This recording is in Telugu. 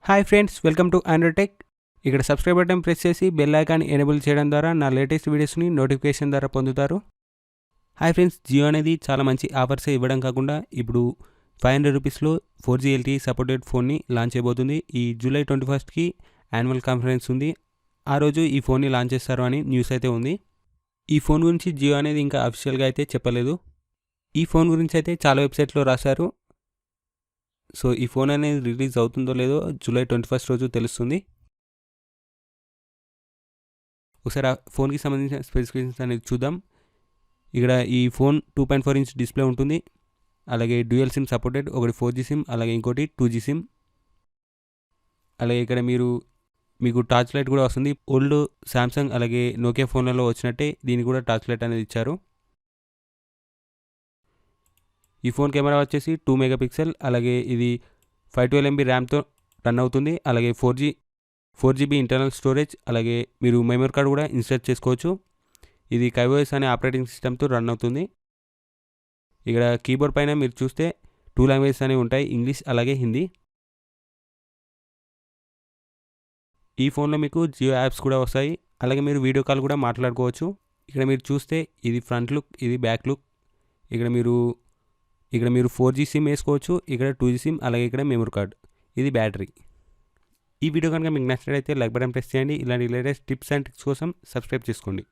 Hi friends, welcome to Android tech. ఇక్కడ సబ్స్క్రైబ్ బటన్ ప్రెస్ చేసి బెల్ ఐకాన్ ఎనేబుల్ చేయడం ద్వారా నా లేటెస్ట్ వీడియోస్ని నోటిఫికేషన్ ద్వారా పొందుతారు. హాయ్ ఫ్రెండ్స్, జియో అనేది చాలా మంచి ఆఫర్స్ ఇవ్వడం కాకుండా ఇప్పుడు 500 రూపీస్లో 4G LTE సపోర్టెడ్ ఫోన్ని లాంచ్ చేయబోతుంది. ఈ జూలై 21కి యాన్యువల్ కాన్ఫరెన్స్ ఉంది. ఆ రోజు ఈ ఫోన్ని లాంచ్ చేస్తారు అని న్యూస్ అయితే ఉంది. ఈ ఫోన్ గురించి జియో అనేది ఇంకా అఫీషియల్గా అయితే చెప్పలేదు. ఈ ఫోన్ గురించి అయితే చాలా వెబ్సైట్లో రాశారు. సో ఈ ఫోన్ అనేది రిలీజ్ అవుతుందో లేదో జూలై 21 రోజు తెలుస్తుంది. ఒకసారి ఆ ఫోన్కి సంబంధించిన స్పెసిఫికేషన్స్ అనేది చూద్దాం. ఇక్కడ ఈ ఫోన్ 2.4 ఇంచ్ డిస్ప్లే ఉంటుంది. అలాగే డ్యూయల్ సిమ్ సపోర్టెడ్, ఒకటి 4G సిమ్ అలాగే ఇంకోటి 2G సిమ్. అలాగే ఇక్కడ మీకు టార్చ్ లైట్ కూడా వస్తుంది. ఓల్డ్ శాంసంగ్ అలాగే నోకియా ఫోన్లలో వచ్చినట్టే దీనికి కూడా టార్చ్ లైట్ అనేది ఇచ్చారు. ఈ ఫోన్ కెమెరా వచ్చేసి 2 మెగాపిక్సెల్, అలాగే ఇది 512 MB ర్యామ్తో రన్ అవుతుంది. అలాగే 4GB ఇంటర్నల్ స్టోరేజ్, అలాగే మీరు మెమరీ కార్డ్ కూడా ఇన్స్టాల్ చేసుకోవచ్చు. ఇది కైఓఎస్ అనే ఆపరేటింగ్ సిస్టమ్తో రన్ అవుతుంది. ఇక్కడ కీబోర్డ్ పైన మీరు చూస్తే 2 లాంగ్వేజెస్ అనేవి ఉంటాయి, ఇంగ్లీష్ అలాగే హిందీ. ఈ ఫోన్లో మీకు జియో యాప్స్ కూడా వస్తాయి. అలాగే మీరు వీడియో కాల్ కూడా మాట్లాడుకోవచ్చు. ఇక్కడ మీరు చూస్తే ఇది ఫ్రంట్ లుక్, ఇది బ్యాక్ లుక్. ఇక్కడ మీరు 4G సిమ్ వేసుకోవచ్చు, ఇక్కడ 2G సిమ్, అలాగే ఇక్కడ మెమరీ కార్డ్, ఇది బ్యాటరీ. ఈ వీడియో కనుక మీకు నచ్చినట్లయితే లైక్ బటన్ ప్రెస్ చేయండి. ఇలాంటి లేటెస్ట్ టిప్స్ అండ్ ట్రిక్స్ కోసం సబ్స్క్రైబ్ చేసుకోండి.